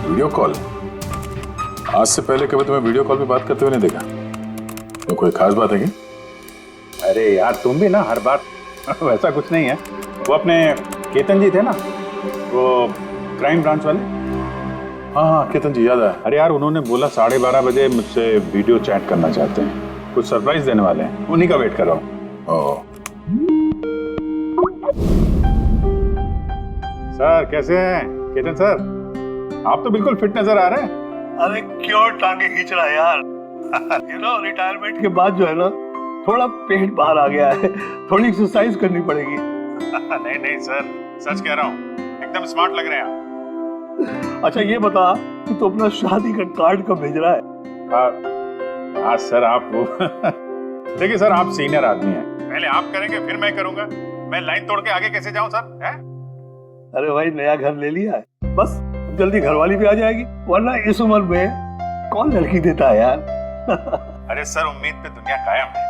Video call? आज से पहले कभी तुम्हें वीडियो कॉल पे बात करते हुए नहीं देखा। तो कोई खास बात है क्या? अरे यार तुम भी ना हर बार वैसा कुछ नहीं है। वो अपने केतन जी थे ना, वो क्राइम ब्रांच वाले। हाँ, केतन जी याद आया। अरे यार उन्होंने बोला 12:30 बजे मुझसे वीडियो चैट करना चाहते हैं, कुछ सरप्राइज देने वाले हैं, उन्हीं का वेट कर रहा हूँ। सर कैसे हैं केतन सर? आप तो बिल्कुल फिट नजर आ रहे हैं। अरे क्यों टांगे खींच रहा है यार? रिटायरमेंट के बाद जो है ना, थोड़ा पेट बाहर आ गया है, थोड़ी एक्सरसाइज करनी पड़ेगी। नहीं नहीं सर, सच कह रहा हूँ, एकदम स्मार्ट लग रहे हैं आप। अच्छा ये बता कि तू अपना शादी का कार्ड कब भेज रहा है? हाँ सर आप वो देखिए सर, आप सीनियर आदमी हैं, पहले आप करेंगे फिर मैं करूंगा। मैं लाइन तोड़ के आगे कैसे जाऊं सर? है? अरे भाई नया घर ले लिया है, बस जल्दी घरवाली भी आ जाएगी, वरना इस उम्र में कौन लड़की देता है यार। अरे सर उम्मीद पे दुनिया कायम है।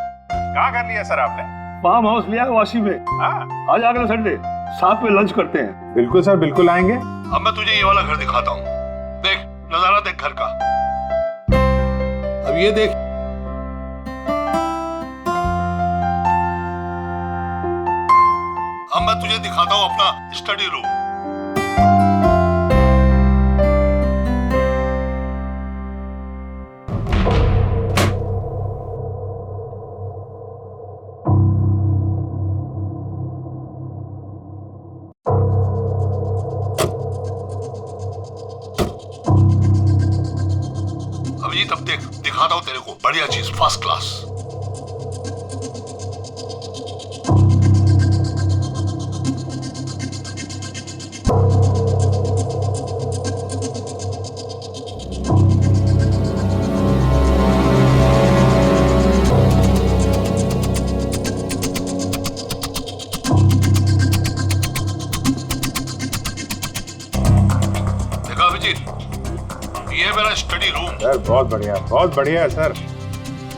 कहाँ घर लिया सर आपने? फार्म हाउस लिया है वाशी में। हाँ आज अगले संडे साथ में लंच करते हैं। बिल्कुल सर, बिल्कुल आएंगे। अब मैं तुझे ये वाला घर दिखाता हूँ, देख नजारा देख घर का। अब ये देख, अब मैं तुझे दिखाता हूँ अपना स्टडी रूम। अभिजीत अब देख, दिखाता हूँ तेरे को बढ़िया चीज, फर्स्ट क्लास। देखा अभिजीत, ये है मेरा स्टडी रूम। सर बहुत बढ़िया है सर।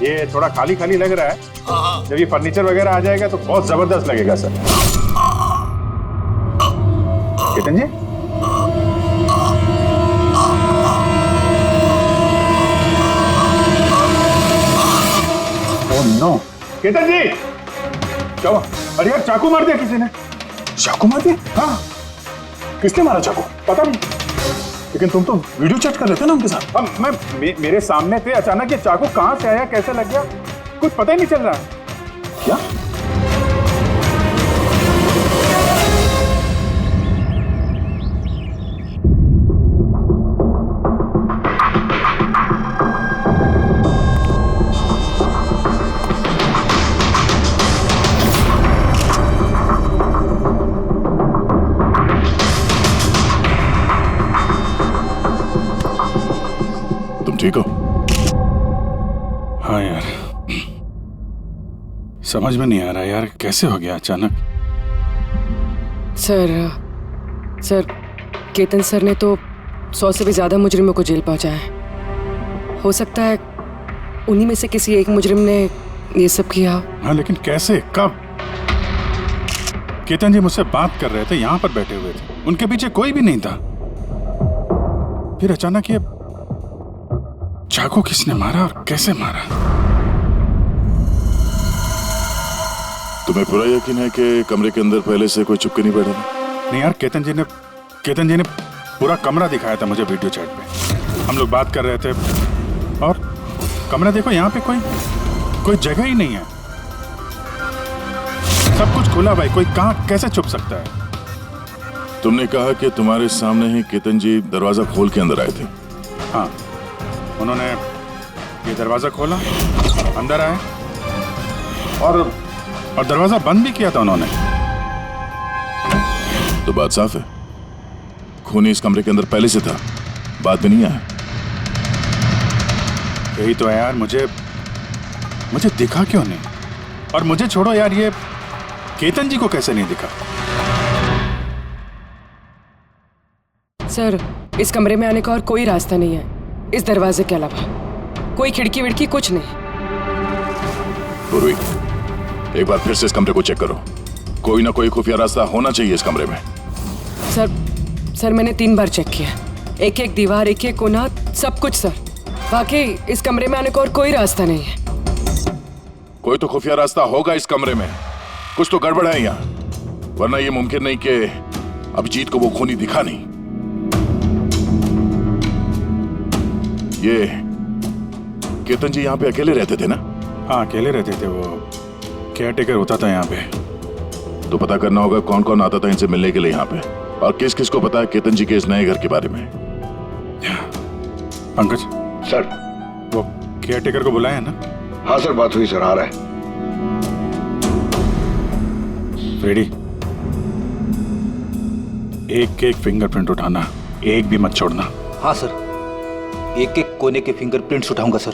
ये थोड़ा खाली खाली लग रहा है, हाँ जब ये फर्नीचर वगैरह आ जाएगा तो बहुत जबरदस्त लगेगा सर। केतन जी, ओह नो, केतन जी क्या हुआ? अरे यार चाकू मार दिया किसी ने। चाकू मार दिया? हाँ किसने मारा चाकू? पता नहीं। लेकिन तुम तो वीडियो चैट कर रहे थे ना उनके साथ। अब मेरे सामने थे, अचानक ये चाकू कहाँ से आया, कैसे लग गया, कुछ पता ही नहीं चल रहा है। क्या? तुम ठीक हो? हाँ यार, समझ में नहीं आ रहा यार, कैसे हो गया अचानक। सर केतन सर ने तो 100 से भी ज्यादा मुजरिमों को जेल पहुंचाया है। हो सकता है उन्हीं में से किसी एक मुजरिम ने ये सब किया। हाँ लेकिन कैसे, कब? केतन जी मुझसे बात कर रहे थे, यहाँ पर बैठे हुए थे, उनके पीछे कोई भी नहीं था। फिर अचानक ये चाकू किसने मारा और कैसे मारा? तुम्हें पूरा यकीन है कि कमरे के अंदर पहले से कोई चुपके नहीं बैठा था? नहीं यार, केतन जी ने पूरा कमरा दिखाया था मुझे वीडियो चैट पे। हम लोग बात कर रहे थे और कमरा देखो, यहाँ पे कोई जगह ही नहीं है, सब कुछ खुला भाई, कोई कहाँ कैसे छुप सकता है? तुमने कहा कि तुम्हारे सामने ही केतन जी दरवाजा खोल के अंदर आए थे। हाँ, उन्होंने ये दरवाजा खोला, अंदर आए और दरवाजा बंद भी किया था उन्होंने। तो बात साफ है, खूनी इस कमरे के अंदर पहले से था, बाद में नहीं आया। यही तो है यार, मुझे दिखा क्यों नहीं? और मुझे छोड़ो यार, ये केतन जी को कैसे नहीं दिखा? सर इस कमरे में आने का और कोई रास्ता नहीं है इस दरवाजे के अलावा, कोई खिड़की विड़की कुछ नहीं। पूर्वी, एक बार फिर से इस कमरे को चेक करो, कोई ना कोई खुफिया रास्ता होना चाहिए इस कमरे में। सर मैंने 3 बार चेक किया, एक एक दीवार, एक एक कोना, सब कुछ सर। वाकई इस कमरे में आने का और कोई रास्ता नहीं है। कोई तो खुफिया रास्ता होगा इस कमरे में। कुछ तो गड़बड़ है यहाँ, वरना ये मुमकिन नहीं कि अभिजीत को वो खूनी दिखा नहीं। ये केतन जी यहाँ पे अकेले रहते थे ना? हाँ, अकेले रहते थे। वो केयर टेकर होता था यहाँ पे। तो पता करना होगा कौन कौन आता था इनसे मिलने के लिए यहाँ पे, और किस किस को पता है केतन जी के इस नए घर के बारे में। पंकज सर। वो केयर टेकर को बुलाया है ना? हाँ सर, बात हुई सर, आ रहा है। फ्रेडी, एक एक फिंगरप्रिंट उठाना, एक भी मत छोड़ना। हाँ सर, एक एक कोने के फिंगरप्रिंट्स उठाऊंगा सर।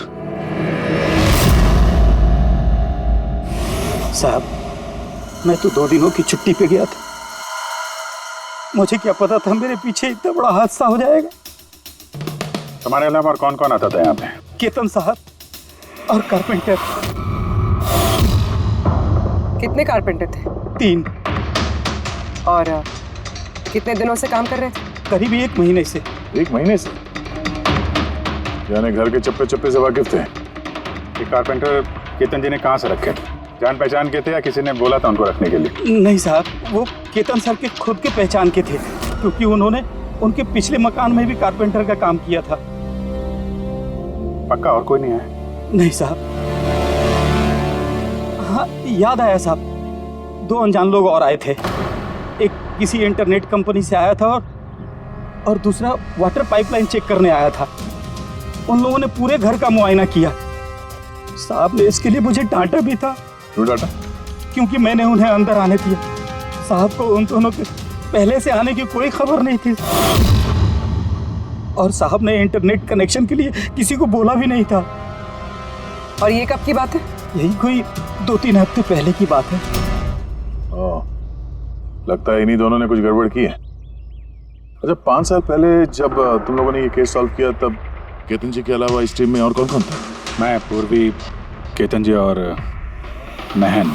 साहब, मैं तो 2 दिनों की छुट्टी पे गया था। मुझे क्या पता था मेरे पीछे इतना बड़ा हादसा हो जाएगा। तुम्हारे अलावा और कौन कौन आता था यहाँ पे? केतन साहब और कारपेंटर। कितने कारपेंटर थे? 3। और कितने दिनों से काम कर रहे थे? करीब 1 महीने से। 1 महीने से? यानी घर के चप्पे चप्पे से वाकिफ थे। ये कारपेंटर केतन जी ने कहाँ से रखे थे? जान पहचान के थे या किसी ने बोला था उनको रखने के लिए? नहीं साहब, वो केतन सर के खुद के पहचान के थे, क्योंकि उन्होंने उनके पिछले मकान में भी कारपेंटर का काम किया था। पक्का और कोई नहीं है? नहीं साहब। हाँ, याद आया साहब, 2 अनजान लोग और आए थे। एक किसी इंटरनेट कंपनी से आया था और दूसरा वाटर पाइपलाइन चेक करने आया था। उन लोगों ने पूरे घर का मुआयना किया। साहब ने इसके लिए मुझे डांटा भी था। क्यों डांटा? क्योंकि मैंने उन्हें अंदर आने दिया। साहब को उन दोनों के पहले से आने की कोई खबर नहीं थी, और साहब ने इंटरनेट कनेक्शन के लिए किसी को बोला भी नहीं था। और ये कब की बात है? यही कोई 2-3 हफ्ते पहले की बात है। लगता है इन्हीं दोनों ने कुछ गड़बड़ की है। अच्छा, 5 साल पहले जब तुम लोगों ने ये केस सॉल्व किया, तब केतन जी के अलावा इस टीम में और कौन कौन था? मैं, पूर्वी, केतन जी और महन।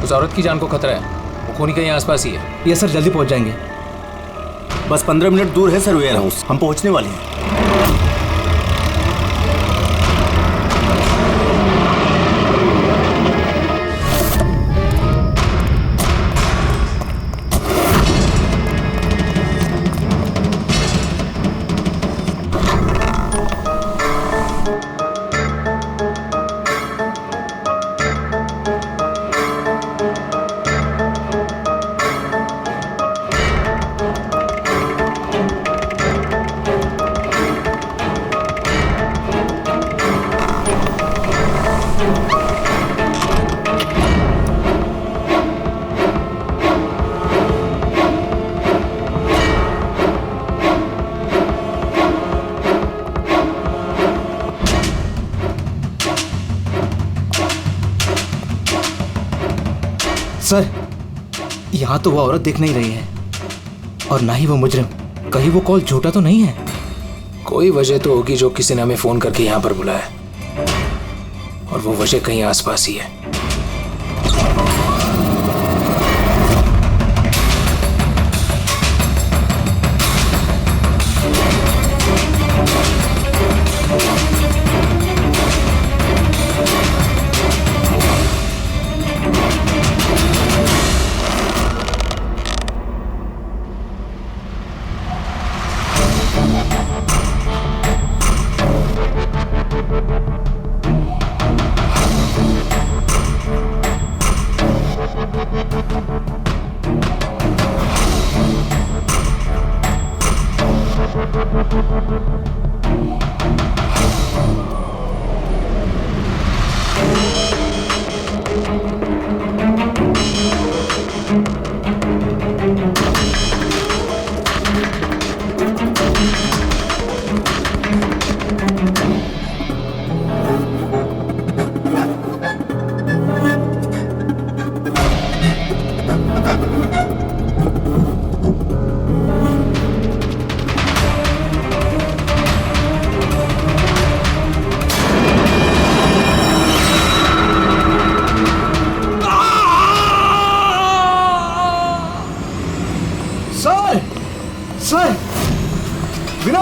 उस औरत की जान को खतरा है, वो खूनी कहीं आसपास ही है। ये सर, जल्दी पहुंच जाएंगे। बस 15 मिनट दूर है सर वेयर हाउस, हम पहुंचने वाले हैं। सर, यहाँ तो वो औरत दिख नहीं रही है, और ना ही वो मुजरिम। कहीं वो कॉल झूठा तो नहीं है? कोई वजह तो होगी जो किसी ने हमें फोन करके यहाँ पर बुलाया, और वो वजह कहीं आसपास ही है।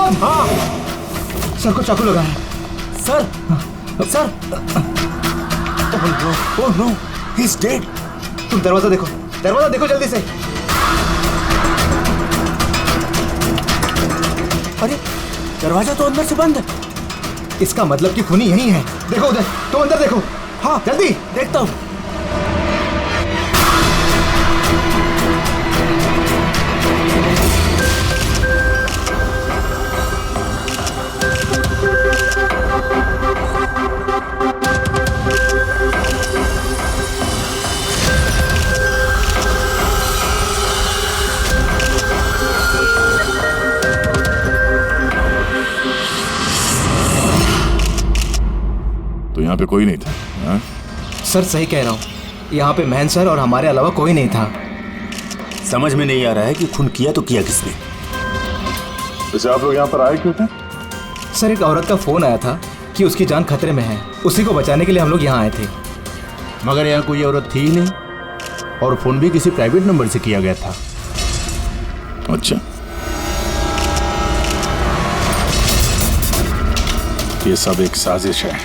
विनोद। हाँ सर को चाकू लगा है। Sir sir oh no he is dead. तुम दरवाजा देखो जल्दी से। अरे दरवाजा तो अंदर से बंद है। इसका मतलब कि खूनी यही है। देखो उधर, तुम अंदर देखो। हाँ जल्दी। देखता हूँ। तो यहाँ पे कोई नहीं था? हाँ? सर सही कह रहा हूँ, यहाँ पे महन सर और हमारे अलावा कोई नहीं था। समझ में नहीं आ रहा है कि खून किया तो किया किसने। वैसे आप लोग यहाँ पर आए क्यों थे? सर एक औरत का फोन आया था कि उसकी जान खतरे में है, उसी को बचाने के लिए हम लोग यहाँ आए थे। मगर यहाँ कोई औरत थी ही नहीं और फोन भी किसी प्राइवेट नंबर से किया गया था। अच्छा, ये सब एक साजिश है,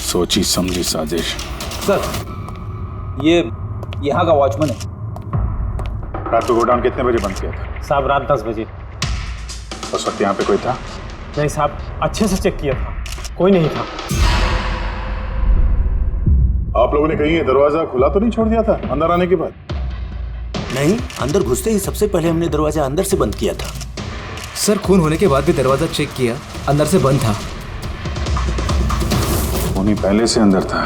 सोची समझी साजिश। सर ये यहाँ का वॉचमैन है रात को गोडाउन कितने बजे बंद किया था? साहब। रात 10 बजे। उस वक्त यहाँ पे कोई था? नहीं साहब, अच्छे से चेक किया था, कोई नहीं था। आप लोगों ने कहीं ये दरवाजा खुला तो नहीं छोड़ दिया था अंदर आने के बाद? नहीं, अंदर घुसते ही सबसे पहले हमने दरवाजा अंदर से बंद किया था। सर खून होने के बाद भी दरवाजा चेक किया, अंदर से बंद था। खूनी पहले से अंदर था,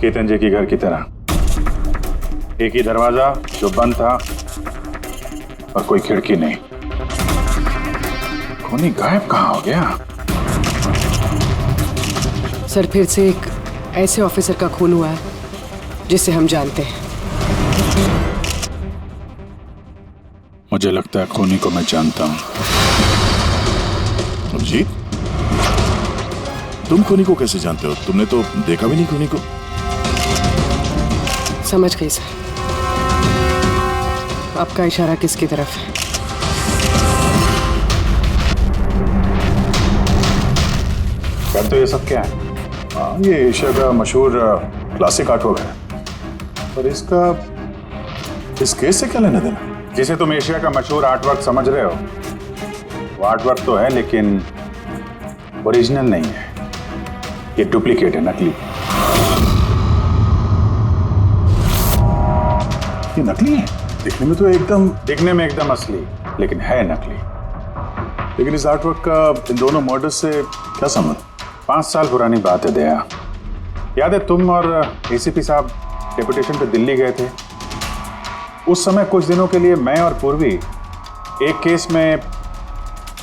केतन जी के घर की तरह। एक ही दरवाजा जो बंद था और कोई खिड़की नहीं। खूनी गायब कहाँ हो गया? सर फिर से एक ऐसे ऑफिसर का खून हुआ है जिसे हम जानते हैं। मुझे लगता है खूनी को मैं जानता हूँ। अभिजीत, तुम खूनी को कैसे जानते हो? तुमने तो देखा भी नहीं खूनी को। समझ गई सर, आपका इशारा किसकी तरफ है? कर तो ये सब क्या है? हाँ, ये एशिया का मशहूर क्लासिक आर्टवर्क है, पर इस केस से क्या लेना देना? जिसे तुम एशिया का मशहूर आर्टवर्क समझ रहे हो, वो आर्टवर्क तो है लेकिन ओरिजिनल नहीं है। ये डुप्लीकेट है, नकली। ये नकली है? दिखने में एकदम असली, लेकिन है नकली। लेकिन इस आर्टवर्क का इन दोनों मर्डर्स से क्या संबंध? 5 साल पुरानी बात है दया। याद है तुम और एसीपी साहब डेपुटेशन पे दिल्ली गए थे? उस समय कुछ दिनों के लिए मैं और पूर्वी एक केस में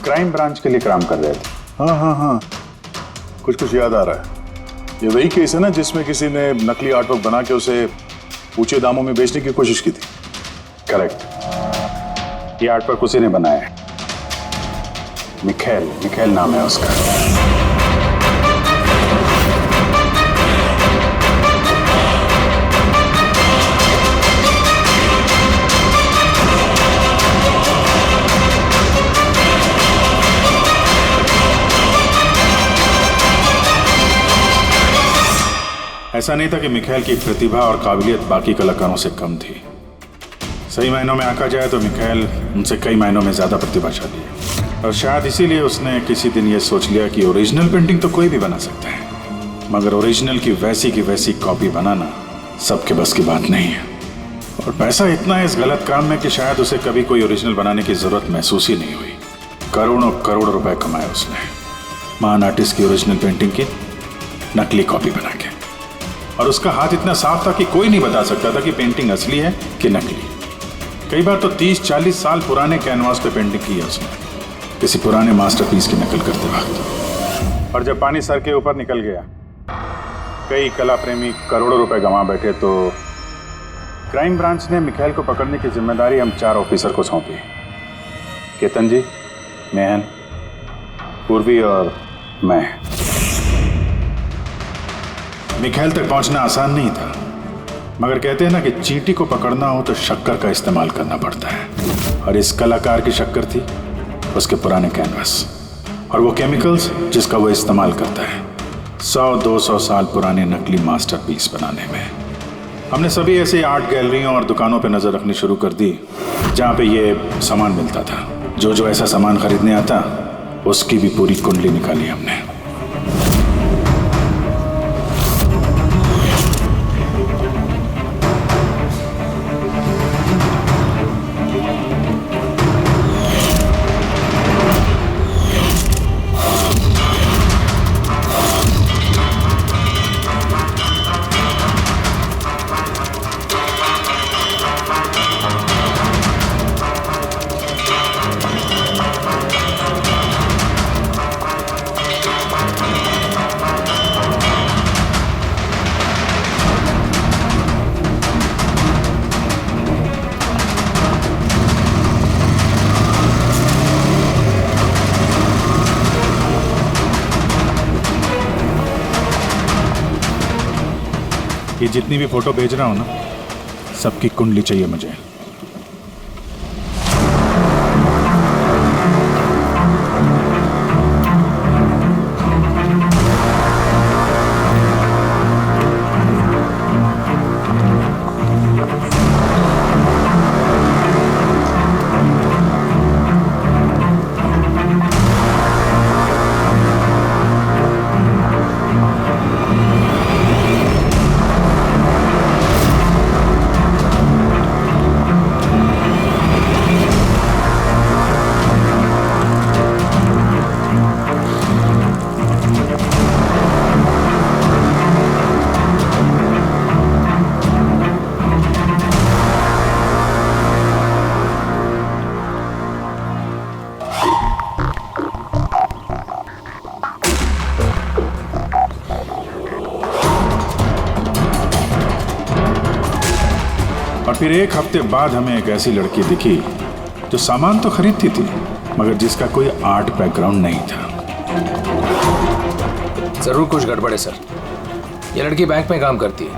क्राइम ब्रांच के लिए काम कर रहे थे। हाँ, कुछ याद आ रहा है। ये वही केस है ना जिसमें किसी ने नकली आर्टवर्क बना के उसे ऊंचे दामों में बेचने की कोशिश की थी? करेक्ट। ये आर्टवर्क उसी ने बनाया है। मिखेल नाम है उसका। ऐसा नहीं था कि मिखेल की प्रतिभा और काबिलियत बाकी कलाकारों से कम थी। सही मायनों में आंका जाए तो मिखेल उनसे कई मायनों में ज्यादा प्रतिभाशाली है, और शायद इसीलिए उसने किसी दिन ये सोच लिया कि ओरिजिनल पेंटिंग तो कोई भी बना सकता है, मगर ओरिजिनल की वैसी कॉपी बनाना सबके बस की बात नहीं है। और पैसा इतना है इस गलत काम में कि शायद उसे कभी कोई ओरिजिनल बनाने की जरूरत महसूस ही नहीं हुई। करोड़ रुपए कमाए उसने महान आर्टिस्ट की ओरिजिनल पेंटिंग की नकली कॉपी बना के। और उसका हाथ इतना साफ था कि कोई नहीं बता सकता था कि पेंटिंग असली है कि नकली। कई बार तो 30-40 साल पुराने कैनवास पे पेंटिंग की है उसने, किसी पुराने मास्टरपीस की नकल करते वक्त। और जब पानी सर के ऊपर निकल गया, कई कला प्रेमी करोड़ों रुपए गंवा बैठे, तो क्राइम ब्रांच ने मिखेल को पकड़ने की जिम्मेदारी हम 4 ऑफिसर को सौंपी। केतन जी, मेहन, पूर्वी और मैं। मिखेल तक पहुंचना आसान नहीं था, मगर कहते हैं ना कि चींटी को पकड़ना हो तो शक्कर का इस्तेमाल करना पड़ता है, और इस कलाकार की शक्कर थी उसके पुराने कैनवास और वो केमिकल्स जिसका वो इस्तेमाल करता है 100-200 साल पुराने नकली मास्टरपीस बनाने में। हमने सभी ऐसे आर्ट गैलरियों और दुकानों पे नजर रखनी शुरू कर दी जहाँ पे ये सामान मिलता था। जो ऐसा सामान खरीदने आता उसकी भी पूरी कुंडली निकाली हमने। ये जितनी भी फोटो भेज रहा हूं ना, सबकी कुंडली चाहिए मुझे। और फिर एक हफ्ते बाद हमें एक ऐसी लड़की दिखी जो सामान तो खरीदती थी मगर जिसका कोई आर्ट बैकग्राउंड नहीं था। जरूर कुछ गड़बड़ है सर। ये लड़की बैंक में काम करती है,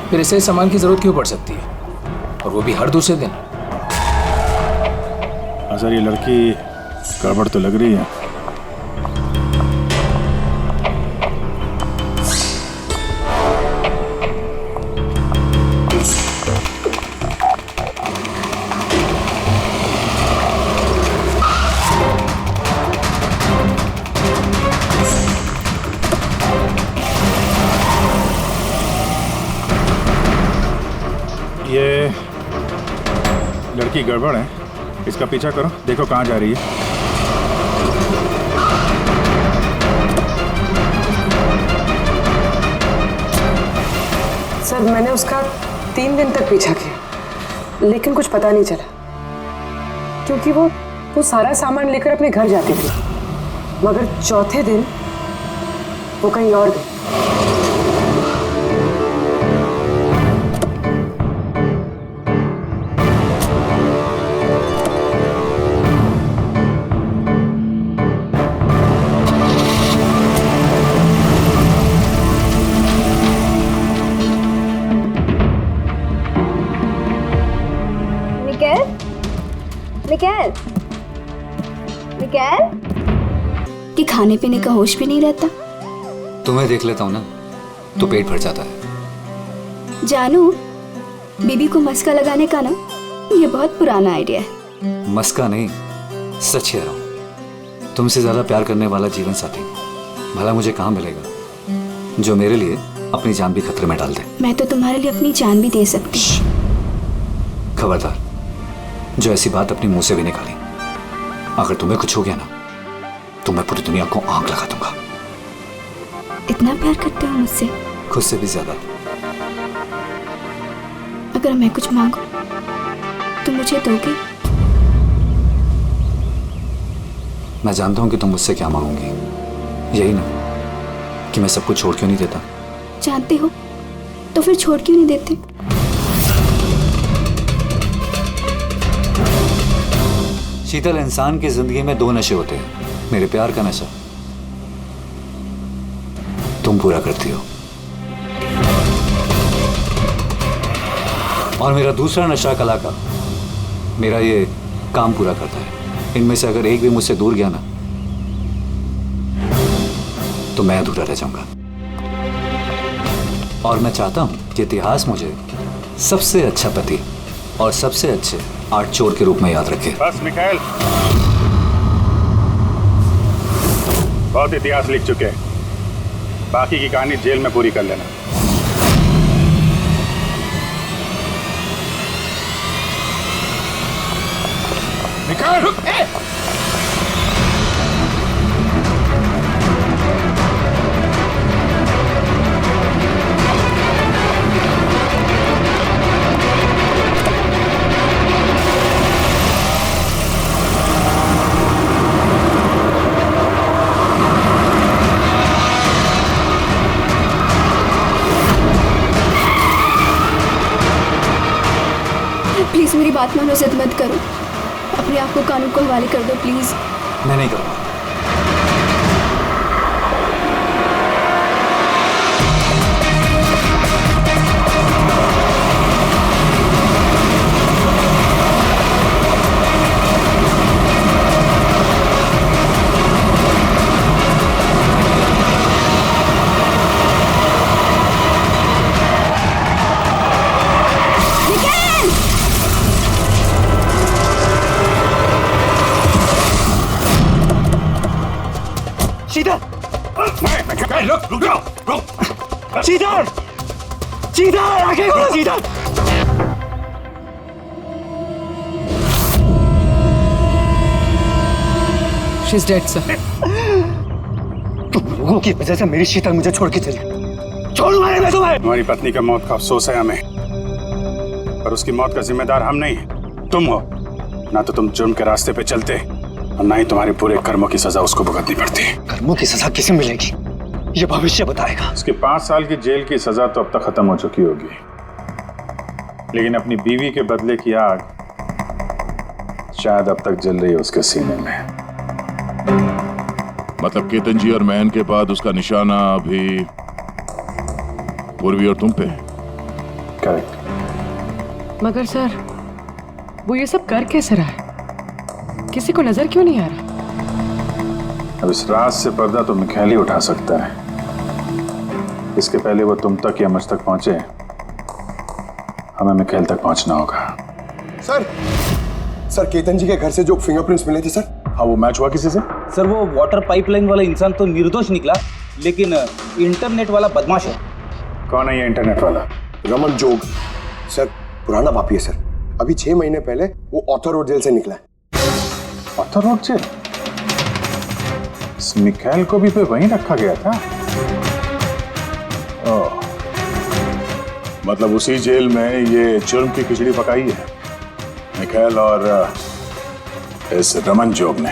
फिर इसे सामान की जरूरत क्यों पड़ सकती है, और वो भी हर दूसरे दिन। सर ये लड़की गड़बड़ तो लग रही है। ये लड़की गड़बड़ है, इसका पीछा करो, देखो कहाँ जा रही है। सर मैंने उसका 3 दिन तक पीछा किया लेकिन कुछ पता नहीं चला, क्योंकि वो सारा सामान लेकर अपने घर जाती थी, मगर चौथे दिन वो कहीं और गई। मिकाएल, मिकाएल, कि खाने पीने का होश भी नहीं रहता। तुम्हें देख लेता हूँ ना तो पेट भर जाता है। जानू, बीबी को मस्का लगाने का ना ये बहुत पुराना आइडिया है। मस्का नहीं, सच कह रहा हूँ। तुमसे ज्यादा प्यार करने वाला जीवन साथी भला मुझे कहाँ मिलेगा जो मेरे लिए अपनी जान भी खतरे में डाल दे। मैं तो तुम्हारे लिए अपनी जान भी दे सकती। खबरदार, जो ऐसी बात अपने मुंह से भी निकाली। अगर तुम्हें कुछ हो गया ना तो मैं पूरी दुनिया को आग लगा दूंगा। इतना प्यार करते हो मुझसे? खुद से भी ज्यादा। अगर मैं कुछ मांगू तो मुझे दोगे? मैं जानता हूं कि तुम मुझसे क्या मांगोगी, यही ना कि मैं सब कुछ छोड़ क्यों नहीं देता। जानते हो तो फिर छोड़ क्यों नहीं देते? शीतल, इंसान की जिंदगी में 2 नशे होते हैं, मेरे प्यार का नशा तुम पूरा करती हो और मेरा दूसरा नशा कला का मेरा ये काम पूरा करता है। इनमें से अगर एक भी मुझसे दूर गया ना तो मैं अधूरा रह जाऊंगा। और मैं चाहता हूं कि इतिहास मुझे सबसे अच्छा पति और सबसे अच्छे आर्ट चोर के रूप में याद रखे। बस मिखाइल, बहुत इतिहास लिख चुके हैं, बाकी की कहानी जेल में पूरी कर लेना। मिखाइल! प्लीज मेरी बात मानो, जिद मत करो, अपने आप को कानून को हवाले कर दो प्लीज। मैं नहीं करूंगा। रुक जाओ, सीधर, सीधर, आगे बढ़ो, सीधर। She's dead, sir. तुम लोगों की वजह से मेरी शीतल मुझे छोड़ के चली गई। छोड़ूंगा नहीं मैं तुम्हें। हमारी पत्नी का मौत का अफसोस है हमें, पर उसकी मौत का जिम्मेदार हम नहीं, तुम हो। ना तो तुम जुर्म के रास्ते पे चलते और ना ही तुम्हारे पूरे कर्मों की सजा उसको भुगतनी पड़ती। कर्मों की सजा किसे मिलेगी ये भविष्य बताएगा। उसकी 5 साल की जेल की सजा तो अब तक खत्म हो चुकी होगी, लेकिन अपनी बीवी के बदले की आग शायद अब तक जल रही है उसके सीने में। मतलब केतन जी और महन के बाद उसका निशाना अभी पूर्वी और तुम पे। करेक्ट। मगर सर वो ये सब कर कैसे रहा है, किसी को नजर क्यों नहीं आ रहा? अब इस राज से पर्दा तो मिखाइल ही उठा सकता है। इसके पहले वो तुम तक या मुझ तक पहुंचे, हमें मिखाइल तक पहुंचना होगा। सर केतन जी के घर से जो फिंगरप्रिंट्स मिले थे सर। हाँ, वो मैच हुआ किसी से? सर वो वाटर पाइपलाइन वाला इंसान तो निर्दोष निकला, लेकिन इंटरनेट वाला बदमाश है। कौन है ये इंटरनेट वाला? रमन जोग सर, पुराना पापी है सर। अभी 6 महीने पहले वो ऑथर रोड जेल से निकला है। Arthur Road jail? इस मिखाइल को भी पे वहीं रखा गया था। ओह, मतलब उसी जेल में ये जुर्म की खिचड़ी पकाई है मिखाइल और इस रमन जोग ने।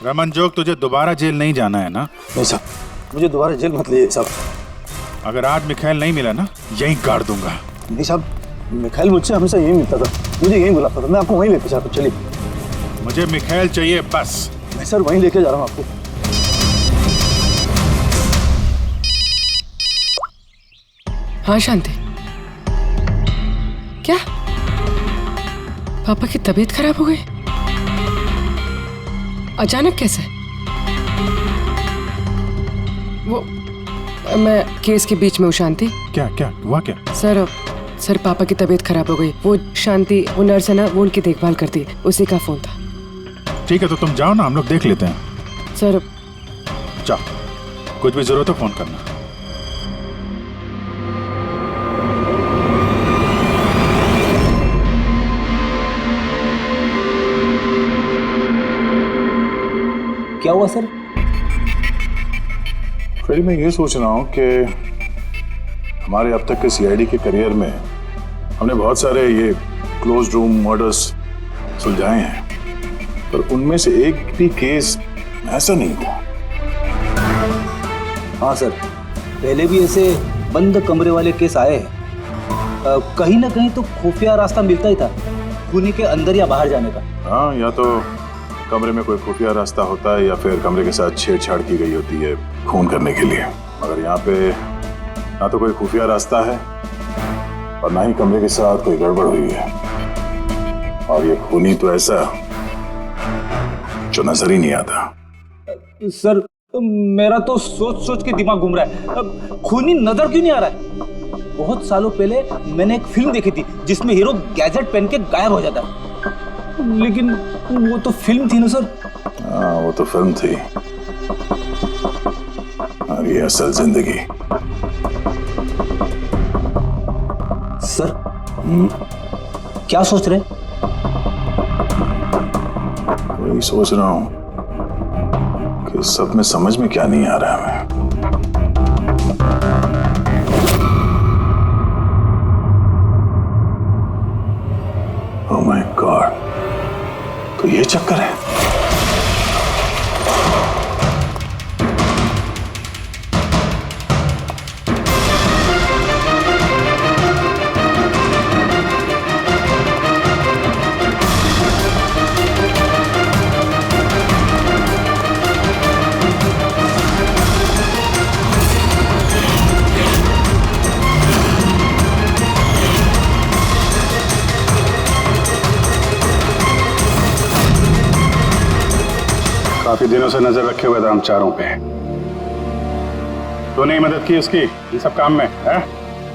रमन जोग, तुझे दोबारा जेल नहीं जाना है ना? नहीं साहब, मुझे दोबारा जेल मत ले साहब। अगर आज मिखाइल नहीं मिला ना, यहीं गाड़ दूंगा। नहीं साहब, मिखाइल मुझसे हमेशा यही मिलता था, मुझे यहीं बुलाता था, मैं आपको वहीं लेके जाता। चलिए। मुझे मिखाइल चाहिए बस। मैं सर वहीं लेके जा रहा हूँ आपको। हाँ शांति, क्या पापा की तबीयत खराब हो गई अचानक? कैसे? वो मैं केस के बीच में हूँ शांति। क्या क्या हुआ? क्या सर पापा की तबीयत खराब हो गई। वो शांति, वो नर्स है ना, वो उनकी देखभाल करती है, उसी का फोन था। ठीक है, तो तुम जाओ ना, हम लोग देख लेते हैं। सर जाओ, कुछ भी जरूरत हो फोन करना। क्या हुआ सर? फिर मैं ये सोच रहा हूँ कि हमारे अब तक के सीआईडी के करियर में हमने बहुत सारे ये क्लोज रूम मर्डर्स सुलझाए हैं, पर उनमें से एक भी केस ऐसा नहीं हुआ। हाँ सर, पहले भी ऐसे बंद कमरे वाले केस आए हैं। कहीं ना कहीं तो खुफिया रास्ता मिलता ही था खूनी के अंदर या बाहर जाने का। हाँ, या तो कमरे में कोई खुफिया रास्ता होता है या फिर कमरे के साथ छेड़छाड़ की गई होती है खून करने के लिए। मगर यहाँ पे ना तो कोई खुफिया रास्ता है और ना ही कमरे के साथ कोई गड़बड़ हुई है। और ये खूनी तो ऐसा जो नजर ही नहीं आता। सर मेरा तो सोच सोच के दिमाग घूम रहा है। खूनी नजर क्यों नहीं आ रहा है? बहुत सालों पहले मैंने एक फिल्म देखी थी जिसमें हीरो गैजेट पहन के गायब हो जाता है, लेकिन वो तो फिल्म थी ना सर। हाँ, वो तो फिल्म थी और ये असल जिंदगी। सर क्या सोच रहे? वही सोच रहा हूं कि सब में समझ में क्या नहीं आ रहा है हमें। ओह माय गॉड, तो ये चक्कर है। काफी दिनों से नजर रखे हुए थे हम चारों पे। तूने ही मदद की उसकी इन सब काम में, है?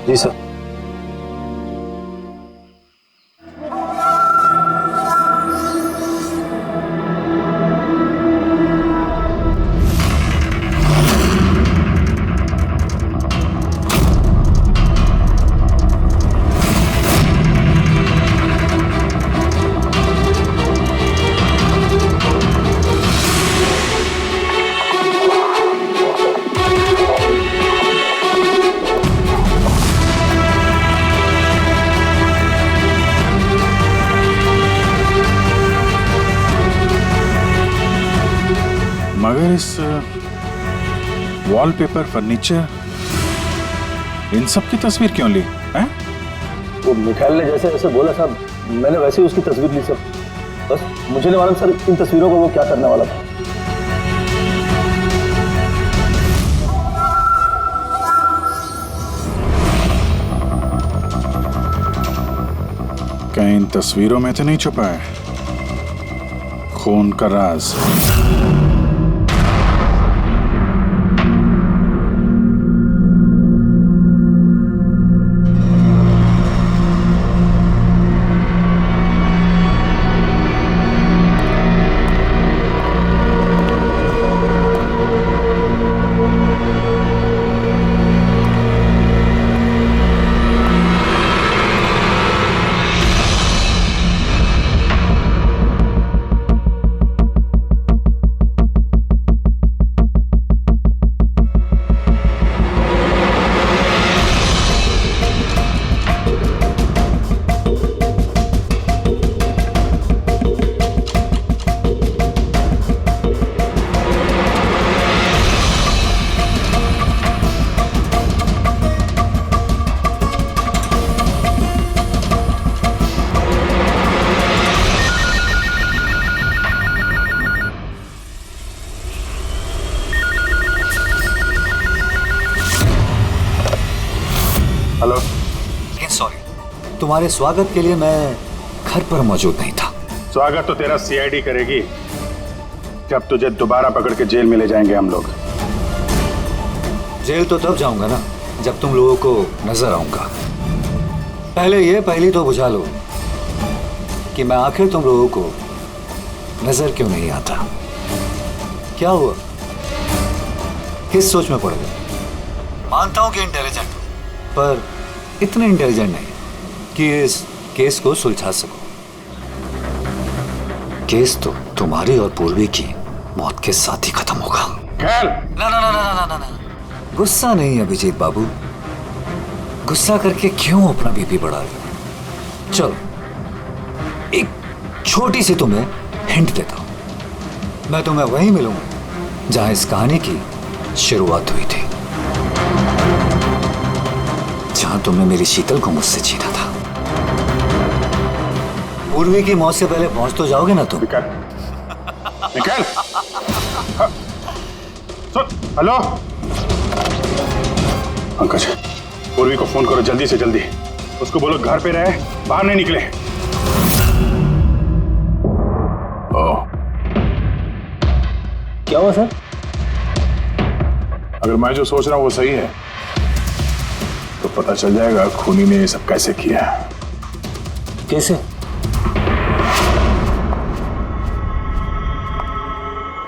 जी सर। मगर इस वॉलपेपर, फर्नीचर, इन सब की तस्वीर क्यों ली है? वो मिखाइल ने जैसे जैसे बोला साहब, मैंने वैसे ही उसकी तस्वीर ली सर। बस मुझे नहीं मालूम सर इन तस्वीरों को वो क्या करने वाला था। कहीं इन तस्वीरों में तो नहीं छुपा है खून का राज? हेलो। लेकिन सॉरी, तुम्हारे स्वागत के लिए मैं घर पर मौजूद नहीं था। स्वागत तो तेरा सीआईडी करेगी जब तुझे दोबारा पकड़ के जेल में ले जाएंगे हम लोग। जेल तो तब जाऊंगा ना जब तुम लोगों को नजर आऊंगा। पहली तो बुझा लो कि मैं आखिर तुम लोगों को नजर क्यों नहीं आता। क्या हुआ, किस सोच में पड़ गए? मानता हूं कि इंटेलिजेंट हो, पर इतने इंटेलिजेंट नहीं कि इस केस को सुलझा सको। केस तो तुम्हारी और पूर्वी की मौत के साथ ही खत्म होगा। ना ना ना ना ना ना ना, गुस्सा नहीं अभिजीत बाबू, गुस्सा करके क्यों अपना बीपी बढ़ा रहे हो? चलो एक छोटी सी तुम्हें हिंट देता हूं। मैं तुम्हें वहीं मिलूंगा जहां इस कहानी की शुरुआत हुई थी, जहां तुमने मेरी शीतल को मुझसे छीना था। पूर्वी की मौत से पहले पहुंच तो जाओगे ना तुम? निकल। हेलो पंकज, पूर्वी को फोन करो जल्दी से जल्दी। उसको बोलो घर पे रहे, बाहर नहीं निकले। क्या हुआ सर? अगर मैं जो सोच रहा हूं वो सही है तो पता चल जाएगा खूनी ने ये सब कैसे किया। कैसे?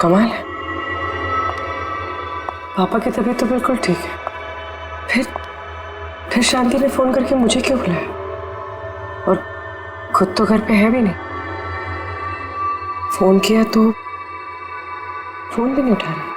कमाल है, पापा की तबीयत तो बिल्कुल ठीक है, फिर शांति ने फोन करके मुझे क्यों बुलाया? और खुद तो घर पे है भी नहीं। फोन किया तो फोन भी नहीं उठा रही।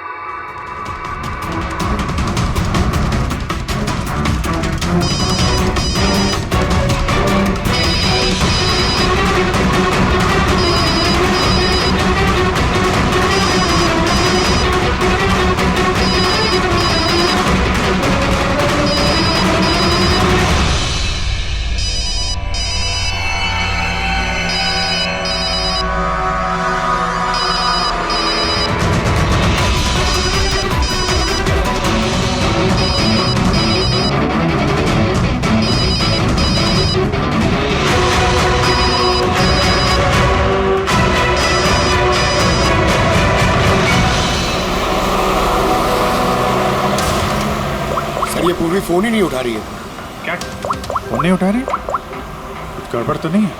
ये पूर्वी फोन ही नहीं उठा रही है। क्या फोन नहीं उठा रही? कुछ गड़बड़ तो नहीं है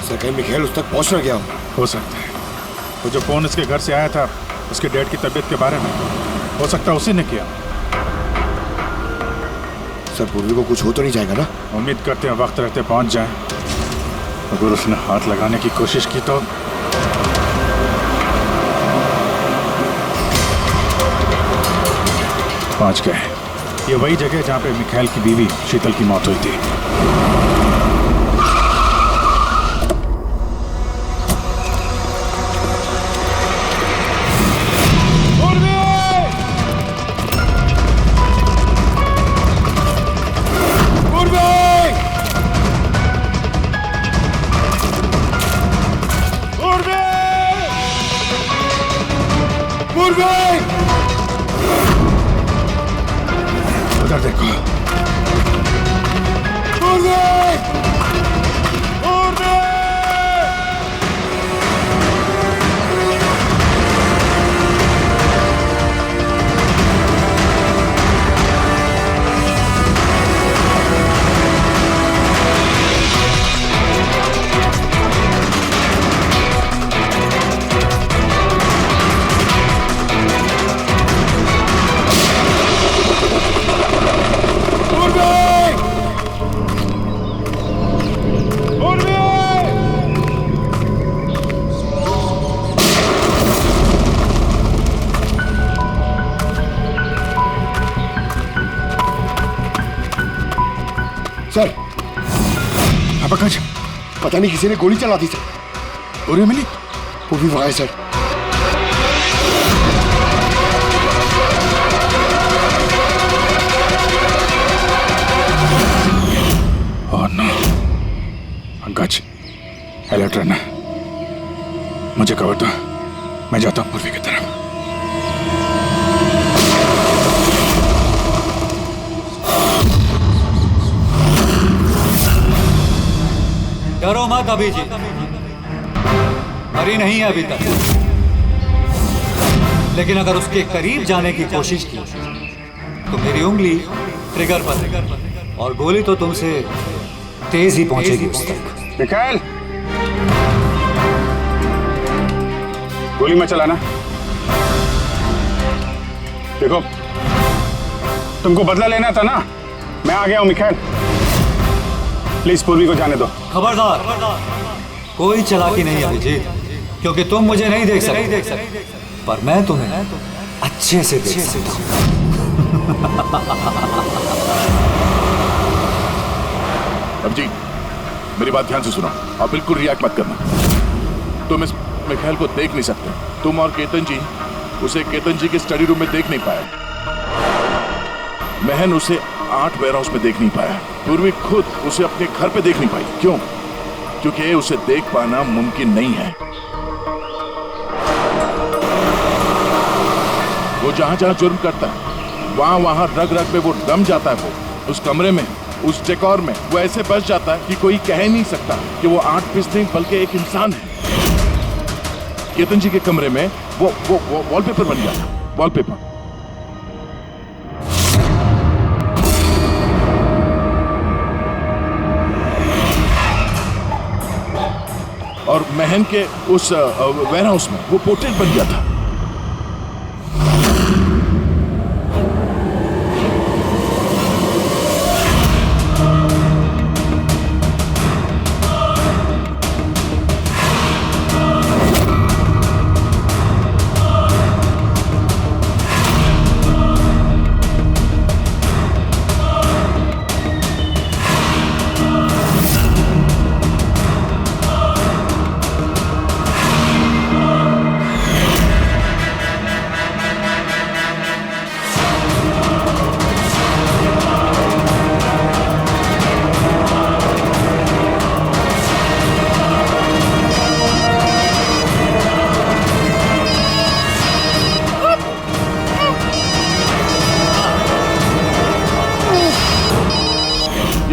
सर? कहीं मिखेल उस तक पहुंच ना गया हो सकता है। वो जो फोन इसके घर से आया था उसके डैड की तबीयत के बारे में, हो सकता है उसी ने किया। सर पूर्वी को कुछ हो तो नहीं जाएगा ना? उम्मीद करते हैं वक्त रहते पहुंच जाए। अगर उसने हाथ लगाने की कोशिश की तो पहुंच गए। ये वही जगह है जहां पे मिखाइल की बीवी शीतल की मौत हुई थी। उधर देखो। सर अब पता नहीं किसी ने गोली चला दी सर। पूरी मिली? पूर्वी वहां है सर। और ना पंकज, अलर्ट रहना। मुझे कवर दो, मैं जाता हूँ पूर्वी की तरफ। डरो मत अभी जी, मरी नहीं है अभी तक, लेकिन अगर उसके करीब जाने की कोशिश की तो मेरी उंगली ट्रिगर पर और गोली तो तुमसे तेज ही पहुंचेगी उस तक। मिखाइल, गोली मत चलाना। देखो, तुमको बदला लेना था ना, मैं आ गया हूं मिखाइल। प्लीज पूर्वी को जाने दो। खबरदार, कोई चालाकी नहीं अभिजीत, क्योंकि तुम मुझे नहीं देख सकते, पर मैं तुम्हें अच्छे से देख सकता हूं। अभिजीत, मेरी बात ध्यान से सुनो और बिल्कुल रिएक्ट मत करना। तुम इस मिखाइल को देख नहीं सकते। तुम और केतन जी उसे केतन जी के स्टडी रूम में देख नहीं पाए। महन उसे 8 वेयरहाउस में देख नहीं पाया। पूर्वी खुद उसे अपने घर पे देख नहीं पाई। क्यों? क्योंकि उसे देख पाना मुमकिन नहीं है। वो जहां जहां जुर्म करता है वहां वहां रग रग में वो दम जाता है। उस कमरे में, उस डेकोर में वो ऐसे बस जाता है कि कोई कह ही नहीं सकता कि वो आर्ट पीस नहीं बल्कि एक इंसान है। केतन जी के कमरे में वो वॉलपेपर बन गया था, वॉलपेपर। और महन के उस वेयर हाउस में वो पोर्ट्रेट बन गया था।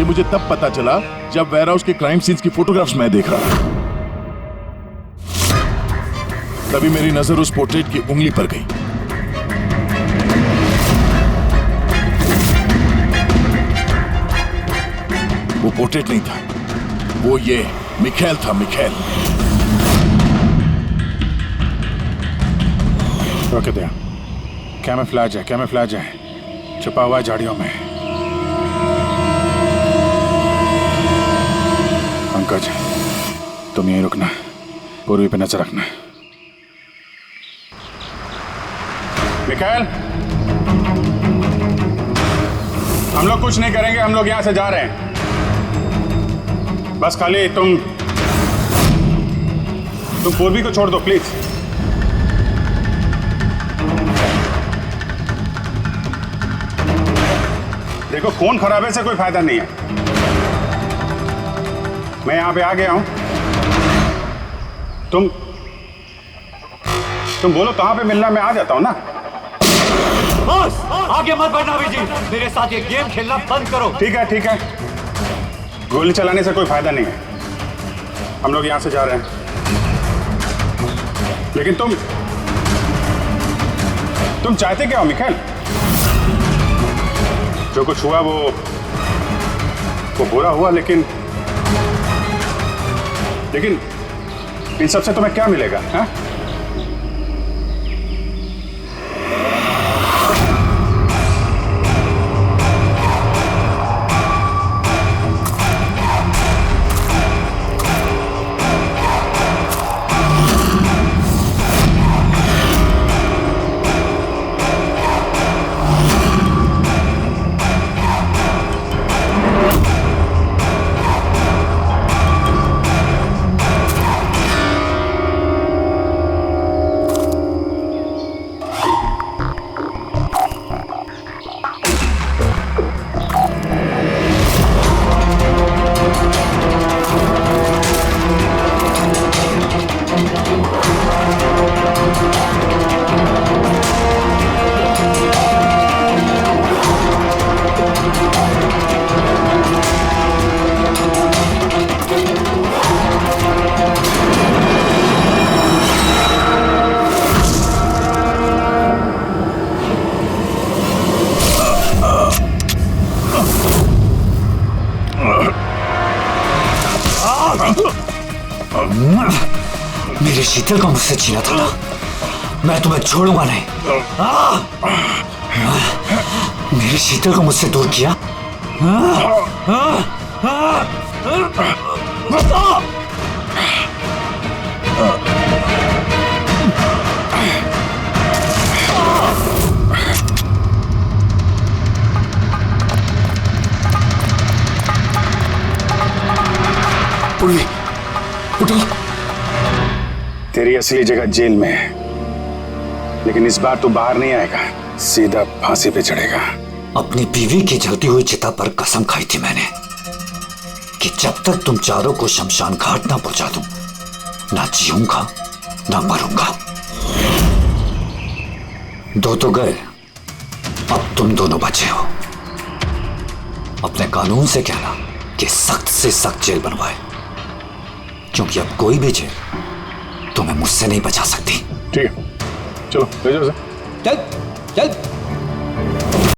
मुझे तब पता चला जब वेयर हाउस के क्राइम सीन्स की फोटोग्राफ्स मैं देख रहा था। तभी मेरी नजर उस पोर्ट्रेट की उंगली पर गई। वो पोर्ट्रेट नहीं था, वो ये मिखेल था, मिखेल। रोक दिया। कैमोफ्लेज है, कैमोफ्लेज है, छुपा हुआ है झाड़ियों में। पंकज, तुम यहीं रुकना, पूर्वी पे नजर रखना। मिखाइल, हम लोग कुछ नहीं करेंगे, हम लोग यहां से जा रहे हैं। बस खाली तुम पूर्वी को छोड़ दो प्लीज। देखो, खून खराबे से कोई फायदा नहीं है। मैं यहां पे आ गया हूं, तुम बोलो कहां पे मिलना, मैं आ जाता हूं ना। बस आगे मत बढ़ना जी, मेरे साथ ये गेम खेलना बंद करो। ठीक है, ठीक है, गोली चलाने से कोई फायदा नहीं है। हम लोग यहां से जा रहे हैं, लेकिन तुम चाहते क्या हो मिखाइल? जो कुछ हुआ वो बुरा हुआ, लेकिन इन सबसे तुम्हें क्या मिलेगा? हाँ? मेरे शीतल का मुझसे छीना था ना, मैं तुम्हें छोड़ूंगा नहीं। मेरे शीतल को मुझसे दूर किया। पूर्वी, उठो। तेरी असली जगह जेल में है, लेकिन इस बार तू बाहर नहीं आएगा, सीधा फांसी पे चढ़ेगा। अपनी बीवी की जलती हुई चिता पर कसम खाई थी मैंने कि जब तक तुम चारों को शमशान घाट ना पहुंचा दूं, ना जीऊंगा ना मरूंगा। दो तो गए, अब तुम दोनों बचे हो। अपने कानून से कहना कि सख्त से सख्त जेल बनवाए, क्योंकि अब कोई भी जेल तुम्हें मुझसे नहीं बचा सकती। ठीक है, चलो ले जाओ इसे। चल चल